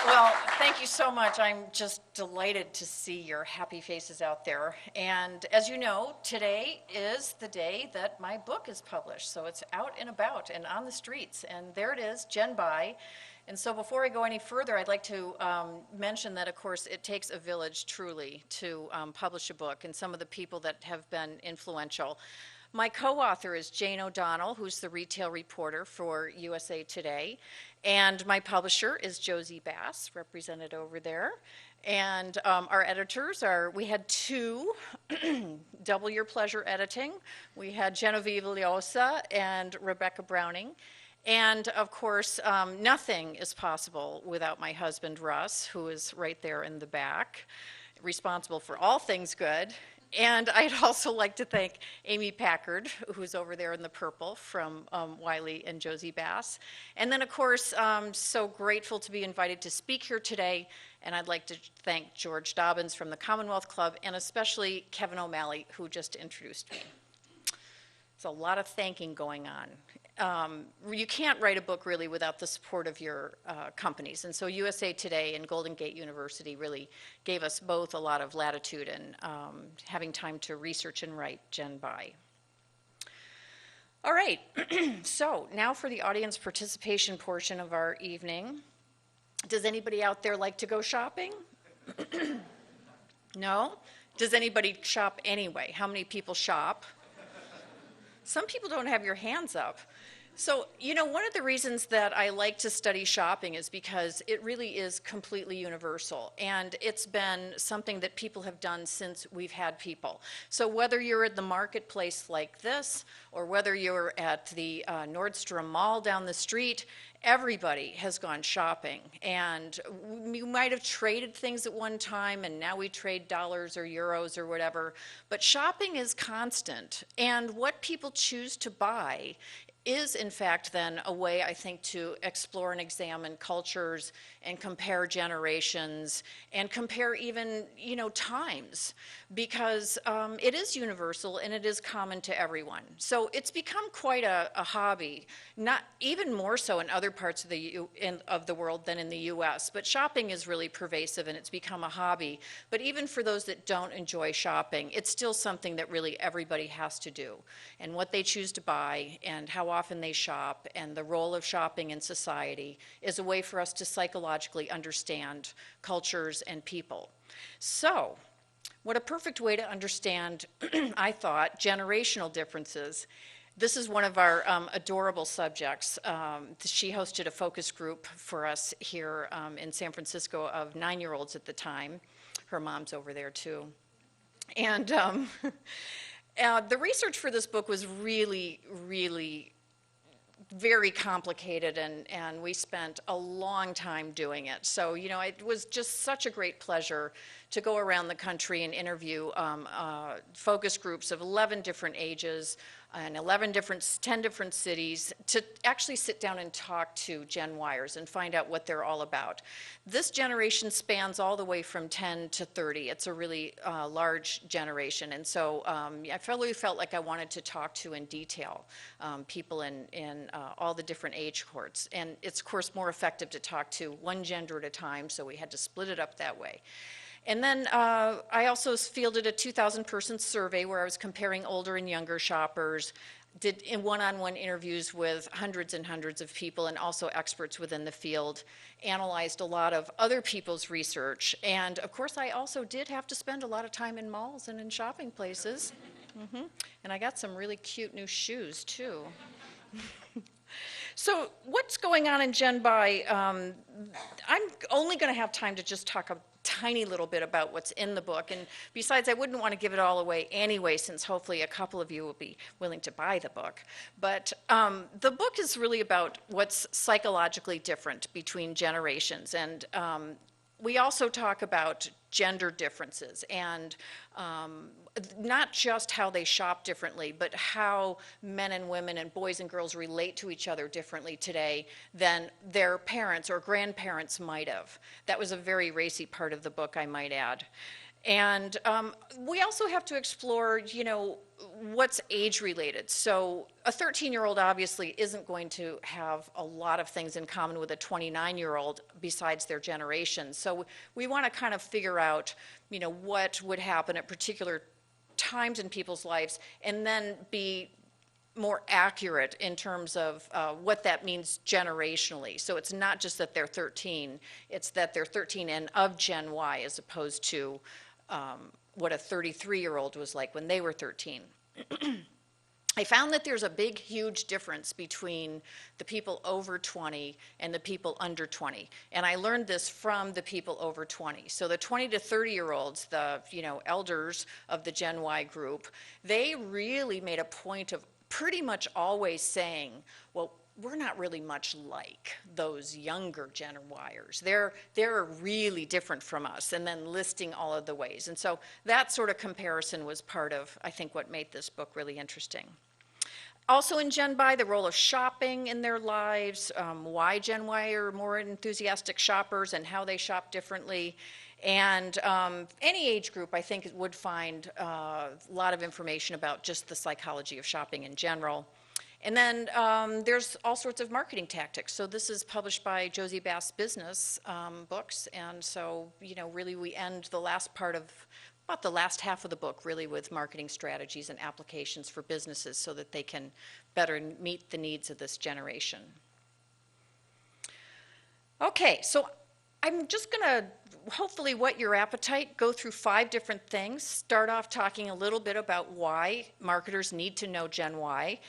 Well, thank you so much. I'm just delighted to see your happy faces out there. And as you know, today is the day that my book is published. So it's out and about and on the streets. And there it is, Jen By. And so before I go any further, I'd like to mention that, of course, it takes a village truly to publish a book, and some of the people that have been influential. My co-author is Jayne O'Donnell, who's the retail reporter for USA Today. And my publisher is Josie Bass, represented over there. And our editors we had two, double your pleasure editing. We had Genevieve Liosa and Rebecca Browning. And of course, nothing is possible without my husband, Russ, who is right there in the back, responsible for all things good. And I'd also like to thank Amy Packard, who's over there in the purple from Wiley and Josie Bass. And then, of course, so grateful to be invited to speak here today. And I'd like to thank George Dobbins from the Commonwealth Club, and especially Kevin O'Malley, who just introduced me. There's a lot of thanking going on. You can't write a book really without the support of your companies. And so USA Today and Golden Gate University really gave us both a lot of latitude and having time to research and write Jen By. All right, so now for the audience participation portion of our evening. Does anybody out there like to go shopping? No? Does anybody shop anyway? How many people shop? Some people don't have your hands up. So, you know, one of the reasons that I like to study shopping is because it really is completely universal. And it's been something that people have done since we've had people. So whether you're at the marketplace like this, or whether you're at the Nordstrom Mall down the street, everybody has gone shopping. And you might have traded things at one time, and now we trade dollars or euros or whatever. But shopping is constant. And what people choose to buy is, in fact, then a way, I think, to explore and examine cultures and compare generations and compare even, you know, times, because it is universal and it is common to everyone. So it's become quite a hobby, not even more so in other parts of the world than in the U.S., but shopping is really pervasive and it's become a hobby. But even for those that don't enjoy shopping, it's still something that really everybody has to do. And what they choose to buy and how often they shop and the role of shopping in society is a way for us to psychologically understand cultures and people. So, what a perfect way to understand, I thought, generational differences. This is one of our adorable subjects. She hosted a focus group for us here in San Francisco of 9-year-olds at the time. Her mom's over there too. And the research for this book was really, really very complicated, and we spent a long time doing it. So, you know, it was just such a great pleasure to go around the country and interview focus groups of 11 different ages and 10 different cities to actually sit down and talk to Gen Yers and find out what they're all about. This generation spans all the way from 10 to 30. It's a really large generation, and so I really felt like I wanted to talk to in detail people in all the different age cohorts. And it's, of course, more effective to talk to one gender at a time, so we had to split it up that way. And then I also fielded a 2,000-person survey where I was comparing older and younger shoppers, did in one-on-one interviews with hundreds and hundreds of people and also experts within the field, analyzed a lot of other people's research. And of course, I also did have to spend a lot of time in malls and in shopping places. And I got some really cute new shoes, too. So what's going on in Jen By? I'm only going to have time to just talk a tiny little bit about what's in the book. And besides, I wouldn't want to give it all away anyway, since hopefully a couple of you will be willing to buy the book. But the book is really about what's psychologically different between generations. And we also talk about gender differences and not just how they shop differently, but how men and women and boys and girls relate to each other differently today than their parents or grandparents might have. That was a very racy part of the book, I might add. And we also have to explore, what's age related. So a 13-year-old obviously isn't going to have a lot of things in common with a 29-year-old besides their generation. So we want to kind of figure out, what would happen at particular times in people's lives, and then be more accurate in terms of what that means generationally. So it's not just that they're 13, it's that they're 13 and of Gen Y, as opposed to what a 33-year-old was like when they were 13. I found that there's a big, huge difference between the people over 20 and the people under 20. And I learned this from the people over 20. So the 20 to 30-year-olds, the elders of the Gen Y group, they really made a point of pretty much always saying, well, we're not really much like those younger Gen Yers. They're really different from us, and then listing all of the ways. And so that sort of comparison was part of, I think, what made this book really interesting. Also in Gen Y, the role of shopping in their lives, why Gen Y are more enthusiastic shoppers and how they shop differently. And any age group, I think, would find a lot of information about just the psychology of shopping in general. And then there's all sorts of marketing tactics. So this is published by Josie Bass Business Books. And so, really we end the last part of, about the last half of the book, really with marketing strategies and applications for businesses so that they can better meet the needs of this generation. Okay, so I'm just going to hopefully whet your appetite, go through 5 different things, start off talking a little bit about why marketers need to know Gen Y,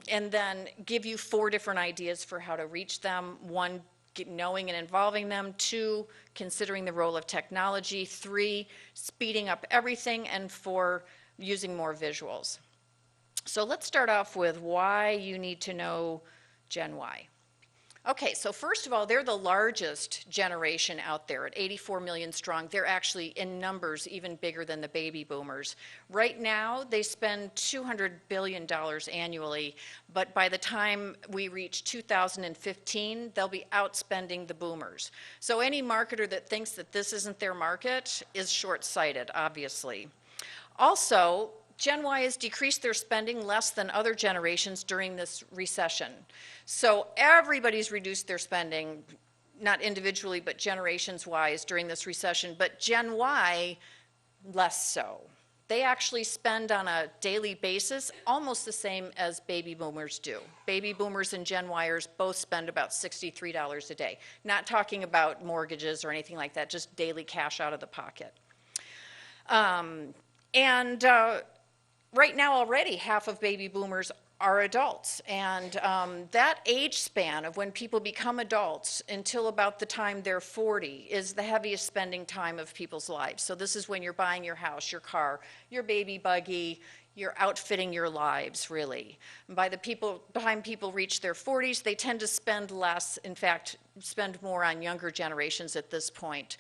and then give you 4 different ideas for how to reach them. 1, knowing and involving them. 2, considering the role of technology. 3, speeding up everything. And 4, using more visuals. So let's start off with why you need to know Gen Y. Okay, so first of all, they're the largest generation out there at 84 million strong. They're actually in numbers even bigger than the baby boomers. Right now, they spend $200 billion annually, but by the time we reach 2015, they'll be outspending the boomers. So any marketer that thinks that this isn't their market is short-sighted, obviously. Also, Gen Y has decreased their spending less than other generations during this recession. So everybody's reduced their spending, not individually, but generations-wise during this recession. But Gen Y, less so. They actually spend on a daily basis almost the same as baby boomers do. Baby boomers and Gen Yers both spend about $63 a day. Not talking about mortgages or anything like that, just daily cash out of the pocket. Right now already half of baby boomers are adults, and that age span of when people become adults until about the time they're 40 is the heaviest spending time of people's lives. So this is when you're buying your house, your car, your baby buggy, you're outfitting your lives, really. And by the time people reach their 40s, they tend to spend less, in fact, spend more on younger generations at this point.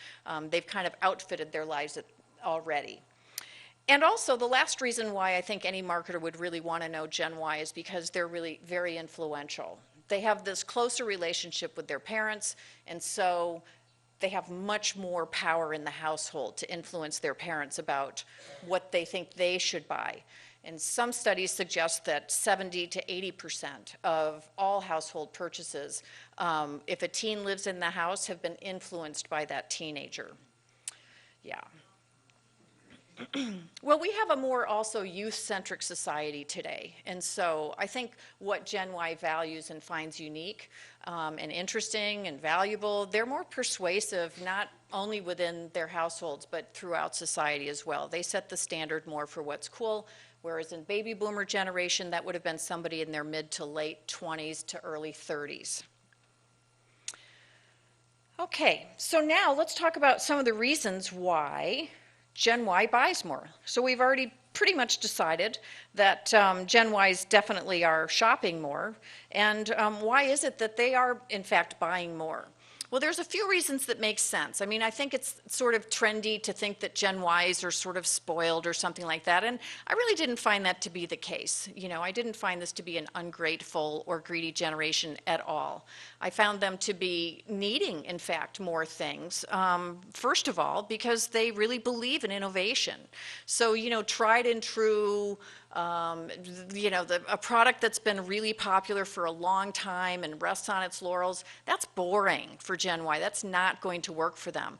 They've kind of outfitted their lives already. And also, the last reason why I think any marketer would really want to know Gen Y is because they're really very influential. They have this closer relationship with their parents, and so they have much more power in the household to influence their parents about what they think they should buy. And some studies suggest that 70 to 80% of all household purchases, if a teen lives in the house, have been influenced by that teenager. Yeah. Well, we have a more also youth-centric society today, and so I think what Gen Y values and finds unique and interesting and valuable, they're more persuasive, not only within their households, but throughout society as well. They set the standard more for what's cool, whereas in baby boomer generation, that would have been somebody in their mid to late 20s to early 30s. Okay, so now let's talk about some of the reasons why Gen Y buys more. So we've already pretty much decided that Gen Ys definitely are shopping more. And why is it that they are, in fact, buying more? Well, there's a few reasons that make sense. I mean, I think it's sort of trendy to think that Gen Ys are sort of spoiled or something like that, and I really didn't find that to be the case. You know, I didn't find this to be an ungrateful or greedy generation at all. I found them to be needing, in fact, more things. First of all, because they really believe in innovation. So, you know, tried and true, you know, a product that's been really popular for a long time and rests on its laurels, that's boring for Gen Y. That's not going to work for them.